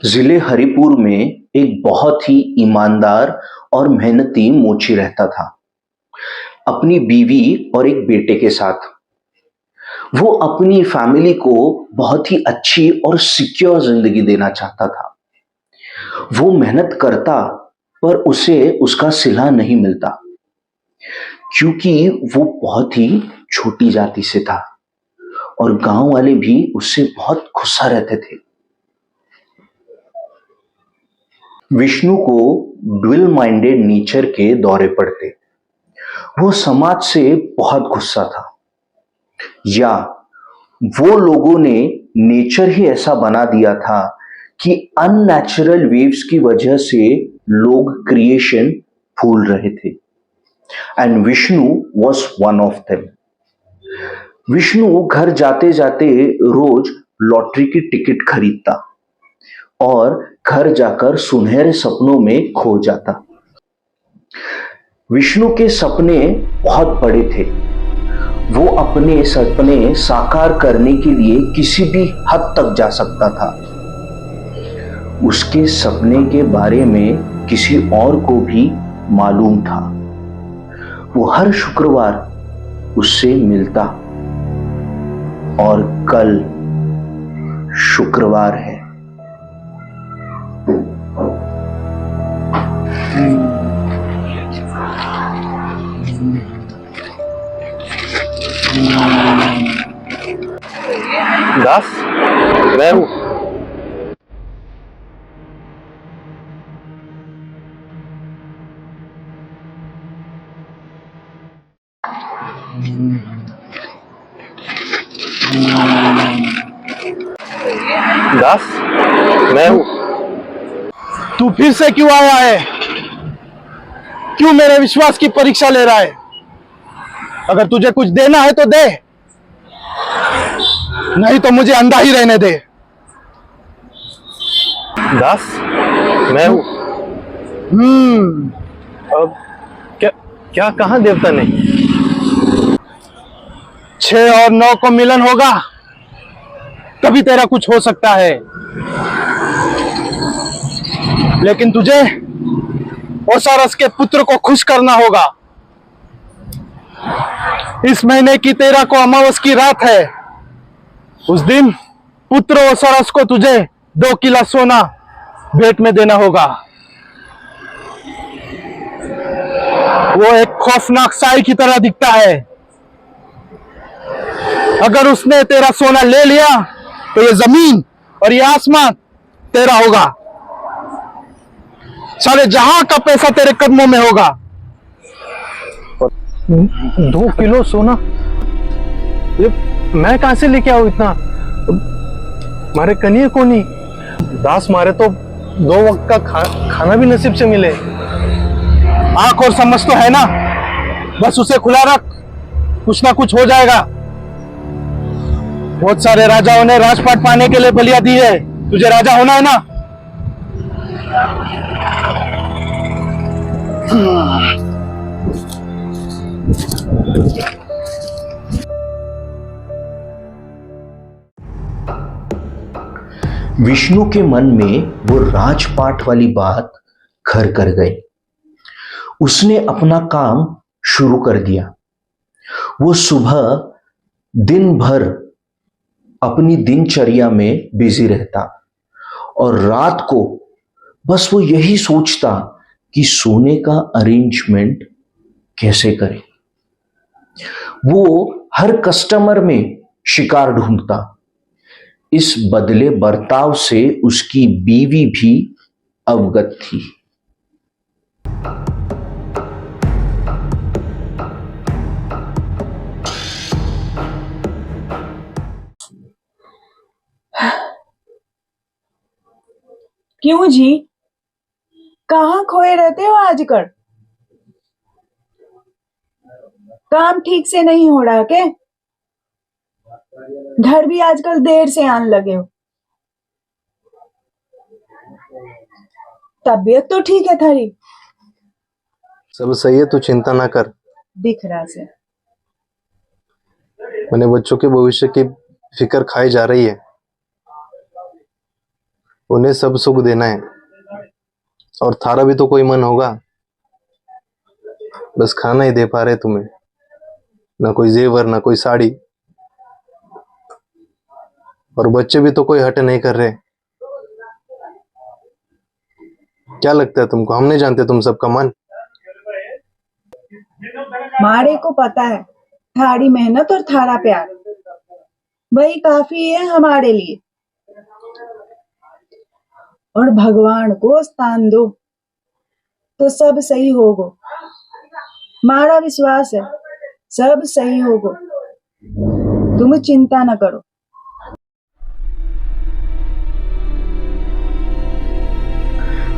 जिले हरिपुर में एक बहुत ही ईमानदार और मेहनती मोची रहता था, अपनी बीवी और एक बेटे के साथ। वो अपनी फैमिली को बहुत ही अच्छी और सिक्योर जिंदगी देना चाहता था। वो मेहनत करता, पर उसे उसका सिला नहीं मिलता, क्योंकि वो बहुत ही छोटी जाति से था और गांव वाले भी उससे बहुत गुस्सा रहते थे। विष्णु को ड्विल माइंडेड नेचर के दौरे पड़ते। वो समाज से बहुत गुस्सा था, या वो लोगों ने नेचर ही ऐसा बना दिया था कि अननेचुरल वेव्स की वजह से लोग क्रिएशन भूल रहे थे, and Vishnu was one of them. Vishnu घर जाते जाते रोज लॉटरी की टिकट खरीदता और घर जाकर सुनहरे सपनों में खो जाता। विष्णु के सपने बहुत बड़े थे। वो अपने सपने साकार करने के लिए किसी भी हद तक जा सकता था। उसके सपने के बारे में किसी और को भी मालूम था। वो हर शुक्रवार उससे मिलता, और कल शुक्रवार है। दास, मैं हूं। दास, मैं हूं। तू फिर से क्यों आया है? क्यों मेरे विश्वास की परीक्षा ले रहा है? अगर तुझे कुछ देना है तो दे, नहीं तो मुझे अंधा ही रहने दे। दास, मैं हूं। अब क्या क्या कहा देवता ने? 6 और 9 को मिलन होगा, तभी तेरा कुछ हो सकता है। लेकिन तुझे ओसारस के पुत्र को खुश करना होगा। इस महीने की 13 को अमावस की रात है। उस दिन पुत्र ओसारस को तुझे 2 किला सोना भेंट में देना होगा। वो एक खौफनाक साई की तरह दिखता है। अगर उसने तेरा सोना ले लिया तो ये जमीन और ये आसमान तेरा होगा। सारे जहां का पैसा तेरे कदमों में होगा। 2 किलो सोना? ये मैं कहां से लेके आऊं इतना? मारे कनिए को नहीं। दास, मारे तो 2 वक्त का खाना भी नसीब से मिले। आंख और समझ तो है ना, बस उसे खुला रख, कुछ ना कुछ हो जाएगा। बहुत सारे राजाओं ने राजपाट पाने के लिए बलियां दी है। तुझे राजा होना है ना? विष्णु के मन में वो राजपाट वाली बात घर कर गई। उसने अपना काम शुरू कर दिया। वो सुबह दिन भर अपनी दिनचर्या में बिजी रहता, और रात को बस वो यही सोचता कि सोने का अरेंजमेंट कैसे करें। वो हर कस्टमर में शिकार ढूंढता। इस बदले बर्ताव से उसकी बीवी भी अवगत थी। क्यों जी, कहाँ खोए रहते हो आजकल? काम ठीक से नहीं हो रहा क्या? घर भी आजकल देर से आने लगे हो। तबीयत तो ठीक है थारी? सब सही है, तू चिंता ना कर। दिख रहा से। मैंने बच्चों के भविष्य की फिक्र खाई जा रही है। उन्हें सब सुख देना है, और थारा भी तो कोई मन होगा, बस खाना ही दे पा रहे तुम्हें, ना कोई जेवर ना कोई साड़ी, और बच्चे भी तो कोई हट नहीं कर रहे। क्या लगता है तुमको, हम नहीं जानते तुम सबका मन? मारे को पता है थारी मेहनत और थारा प्यार वही काफी है हमारे लिए। और भगवान को स्थान दो तो सब सही होगो। मारा विश्वास है सब सही होगो, तुम चिंता न करो।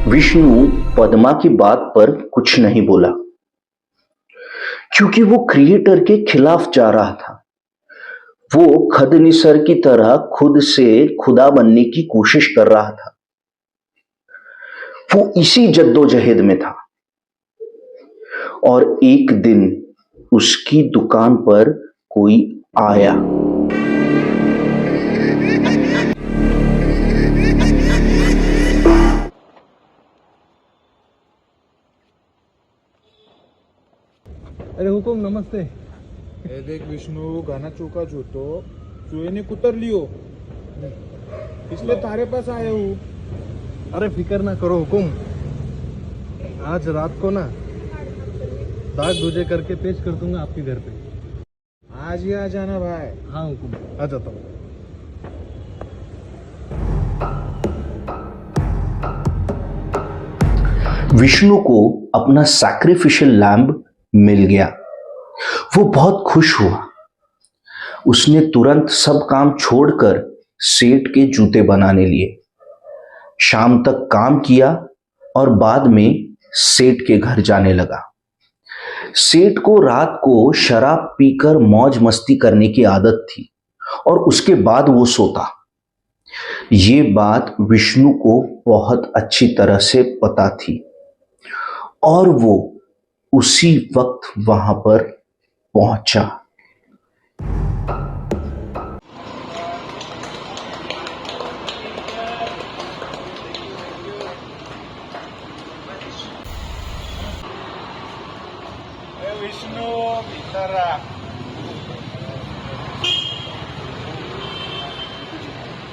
विष्णु पद्मा की बात पर कुछ नहीं बोला, क्योंकि वो क्रिएटर के खिलाफ जा रहा था। वो खदनिसर की तरह खुद से खुदा बनने की कोशिश कर रहा था। वो इसी जद्दोजहद में था, और एक दिन उसकी दुकान पर कोई आया। अरे हुकुम, नमस्ते। ए देख विष्णु, गाना चौका जो तो चूहे ने कुतर लियो, इसलिए तारे पास आया हूँ। अरे फिक्र ना करो हुकुम, आज रात को ना दाग दूजे करके पेश कर दूंगा आपके घर पे। आज ही आ जाना भाई। हाँ हुकुम, आ जाता हूँ। विष्णु को अपना सैक्रिफिशियल लैम्ब मिल गया। वो बहुत खुश हुआ। उसने तुरंत सब काम छोड़कर सेठ के जूते बनाने लिए। शाम तक काम किया और बाद में सेठ के घर जाने लगा। सेठ को रात को शराब पीकर मौज मस्ती करने की आदत थी, और उसके बाद वो सोता। ये बात विष्णु को बहुत अच्छी तरह से पता थी, और वो उसी वक्त वहां पर पहुंचा। विष्णु भीतरा,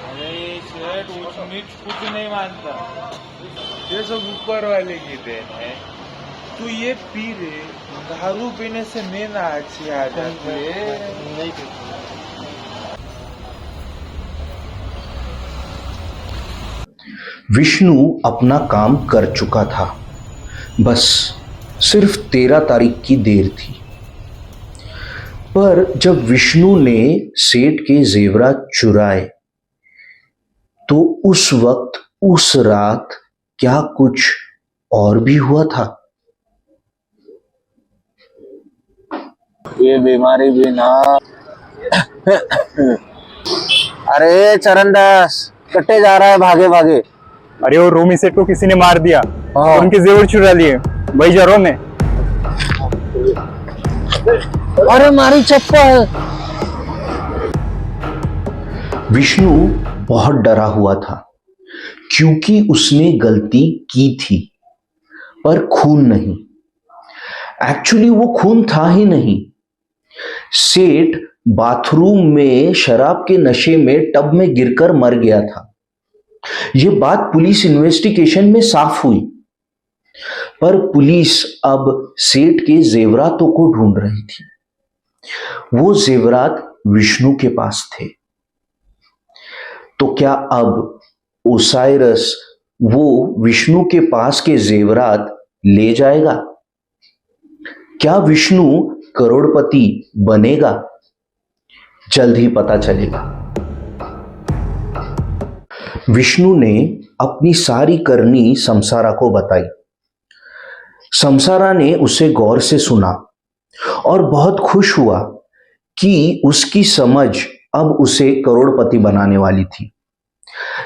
अरे सेठ ऊंच नीच कुछ नहीं मानता, ये सब ऊपर वाले की देन है। तू ये पी रे, दारू पीने से नींद अच्छी आ जाती है। विष्णु अपना काम कर चुका था, बस सिर्फ 13 तारीख की देर थी। पर जब विष्णु ने सेठ के जेवरात चुराए, तो उस वक्त उस रात क्या कुछ और भी हुआ था। ये बीमारी भी ना। अरे चरणदास, कट्टे जा रहा है भागे भागे। अरे वो रोमी सेठ को किसी ने मार दिया, उनके जेवर चुरा लिए भाई जरों ने। अरे मारी चप्पल। विष्णु बहुत डरा हुआ था, क्योंकि उसने गलती की थी, पर खून नहीं। एक्चुअली वो खून था ही नहीं। सेठ बाथरूम में शराब के नशे में टब में गिरकर मर गया था। यह बात पुलिस इन्वेस्टिगेशन में साफ हुई, पर पुलिस अब सेठ के जेवरातों को ढूंढ रही थी। वो जेवरात विष्णु के पास थे। तो क्या अब ओसाइरस वो विष्णु के पास के जेवरात ले जाएगा? क्या विष्णु करोड़पति बनेगा? जल्द ही पता चलेगा। विष्णु ने अपनी सारी करनी समसारा को बताई। समसारा ने उसे गौर से सुना और बहुत खुश हुआ कि उसकी समझ अब उसे करोड़पति बनाने वाली थी।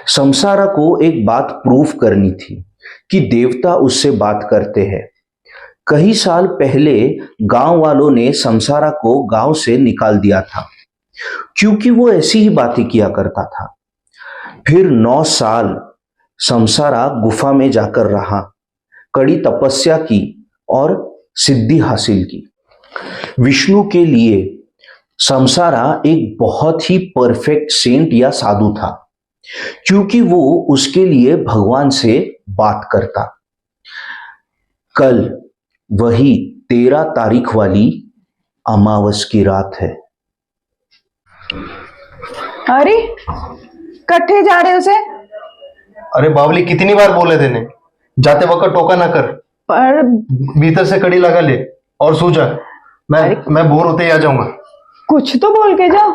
समसारा को एक बात प्रूफ करनी थी कि देवता उससे बात करते हैं। कई साल पहले गांव वालों ने समसारा को गांव से निकाल दिया था, क्योंकि वो ऐसी ही बातें किया करता था। फिर 9 साल समसारा गुफा में जाकर रहा, कड़ी तपस्या की और सिद्धि हासिल की। विष्णु के लिए समसारा एक बहुत ही परफेक्ट सेंट या साधु था, क्योंकि वो उसके लिए भगवान से बात करता। कल वही 13 तारीख वाली अमावस की रात है। अरे कट्ठे जा रहे उसे? अरे बावली, कितनी बार बोले तेने, जाते वक्त टोका ना कर, पर भीतर से कड़ी लगा ले और सो जा। मैं बोर होते ही आ जाऊंगा। कुछ तो बोल के जाओ।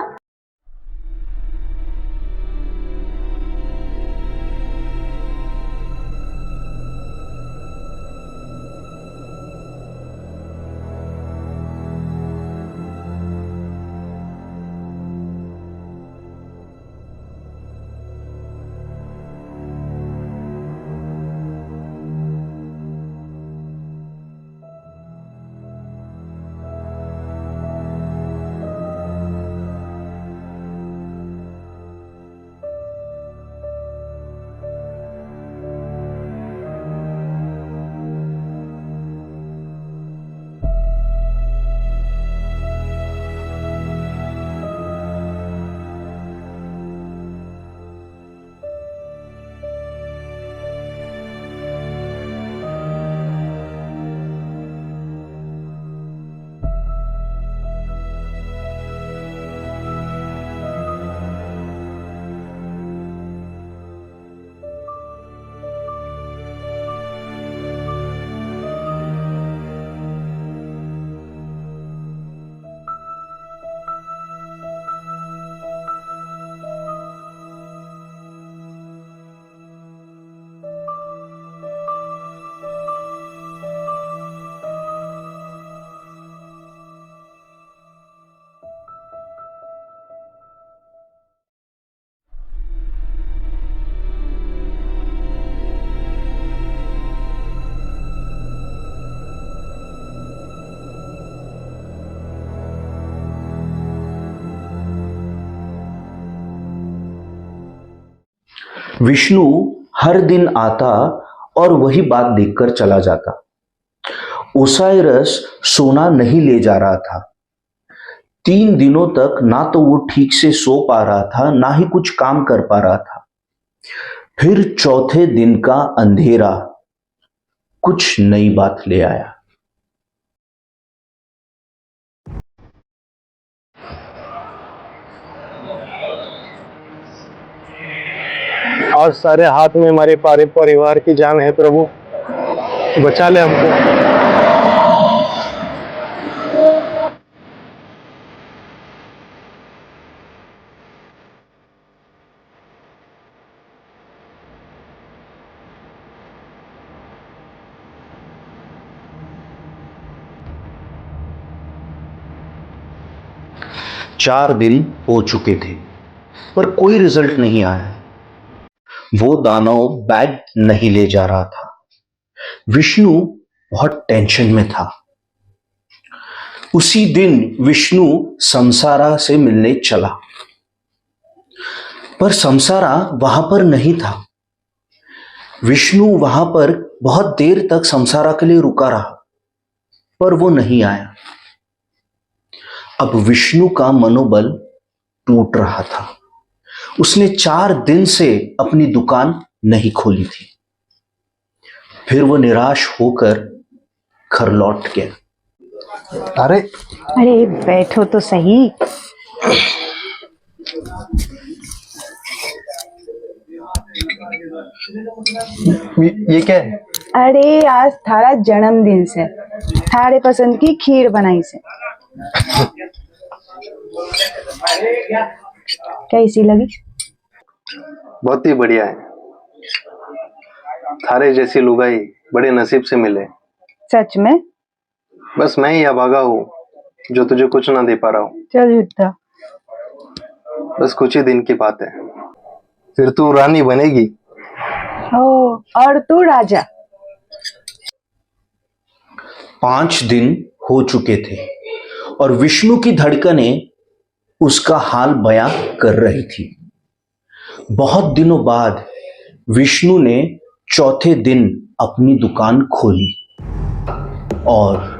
विष्णु हर दिन आता और वही बात देखकर चला जाता। ओसाइरस सोना नहीं ले जा रहा था। 3 दिनों तक ना तो वो ठीक से सो पा रहा था, ना ही कुछ काम कर पा रहा था। फिर चौथे दिन का अंधेरा कुछ नई बात ले आया। आज सारे हाथ में हमारे पारे परिवार की जान है प्रभु, बचा ले हमको। चार दिन हो चुके थे पर कोई रिजल्ट नहीं आया। वो दानव बैग नहीं ले जा रहा था। विष्णु बहुत टेंशन में था। उसी दिन विष्णु समसारा से मिलने चला, पर समसारा वहां पर नहीं था। विष्णु वहां पर बहुत देर तक समसारा के लिए रुका रहा, पर वो नहीं आया। अब विष्णु का मनोबल टूट रहा था। उसने 4 दिन से अपनी दुकान नहीं खोली थी। फिर वो निराश होकर घर लौट गया। अरे अरे बैठो तो सही। ये क्या है? अरे आज थारा जन्मदिन से थारे पसंद की खीर बनाई से। कैसी लगी? बहुत ही बढ़िया है। थारे जैसी लुगाई बड़े नसीब से मिले। सच में? बस मैं ही अभागा हूँ जो तुझे कुछ ना दे पा रहा हूँ। चल झूठा। बस कुछ ही दिन की बात है, फिर तू रानी बनेगी। ओ, और तू राजा। 5 दिन हो चुके थे और विष्णु की धड़कनें उसका हाल बयां कर रही थी। बहुत दिनों बाद विष्णु ने चौथे दिन अपनी दुकान खोली और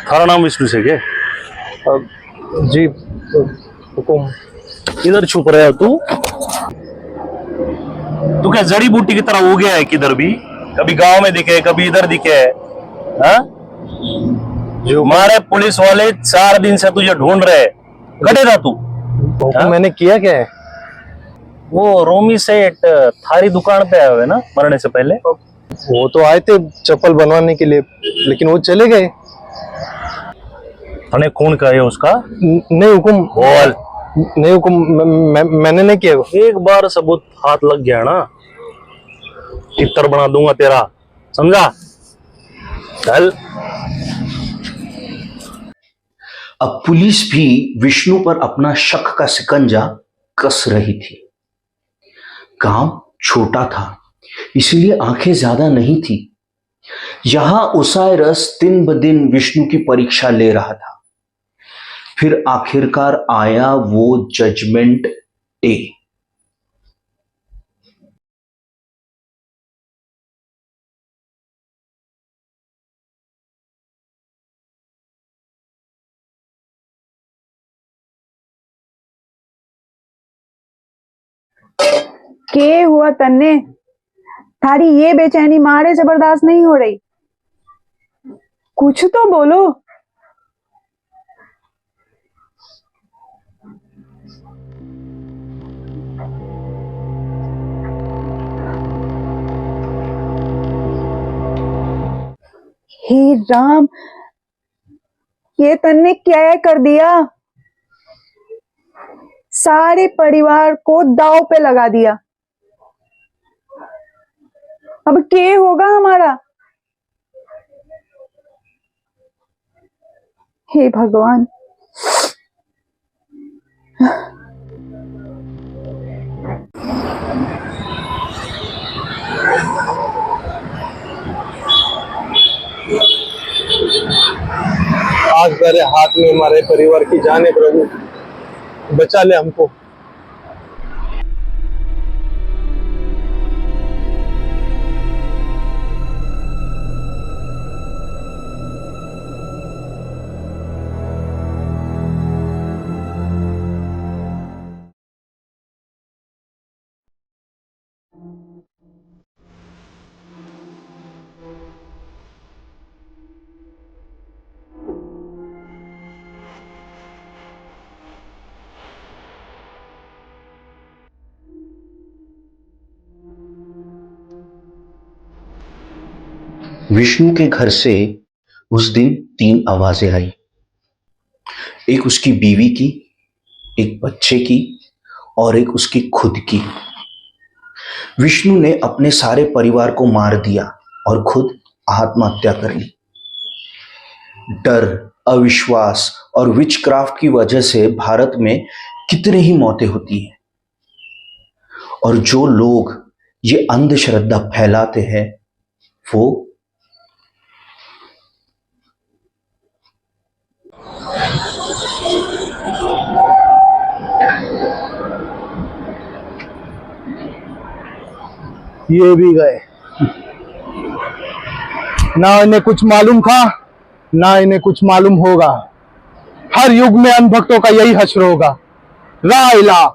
थारा नाम विष्णु से क्या? जी हुकुम। इधर छुप रहे हो तू? तू क्या जड़ी बूटी की तरह हो गया है किधर भी? कभी गांव में दिखे, कभी इधर दिखे, हाँ? जो हमारे पुलिस वाले 4 दिन से तुझे ढूंढ रहे, कटे ना तू? हुकुम, मैंने किया क्या है? वो रोमी सेठ थारी दुकान पे आए हुए ना मरने से पहले? वो तो आए थे चप्पल बनवाने के लिए, लेकिन वो चले गए। तने कौन कहे उसका? नहीं हुकुम, बोल। नहीं हुकुम, मैंने नहीं किया। एक बार सबूत हाथ लग गया ना, तितर बना दूंगा तेरा, समझा? चल। अब पुलिस भी विष्णु पर अपना शक का शिकंजा कस रही थी। गांव छोटा था, इसलिए आंखें ज्यादा नहीं थी। यहां ओसायरस दिन ब दिन विष्णु की परीक्षा ले रहा था। फिर आखिरकार आया वो जजमेंट डे। के हुआ तन्ने? थारी ये बेचैनी मारे से बर्दाश्त नहीं हो रही। कुछ तो बोलो। हे राम, ये तन्ने क्या कर दिया? सारे परिवार को दांव पे लगा दिया। अब क्या होगा हमारा? हे भगवान। आज तेरे हाथ में हमारे परिवार की जान है प्रभु, बचा ले हमको। विष्णु के घर से उस दिन 3 आवाजें आई। एक उसकी बीवी की, एक बच्चे की और एक उसकी खुद की। विष्णु ने अपने सारे परिवार को मार दिया और खुद आत्महत्या कर ली। डर, अविश्वास और विचक्राफ्ट की वजह से भारत में कितने ही मौतें होती हैं, और जो लोग ये अंधश्रद्धा फैलाते हैं वो ये भी गए। ना इन्हें कुछ मालूम था, ना इन्हें कुछ मालूम होगा। हर युग में अनभक्तों का यही हश्र होगा। ला इलाहा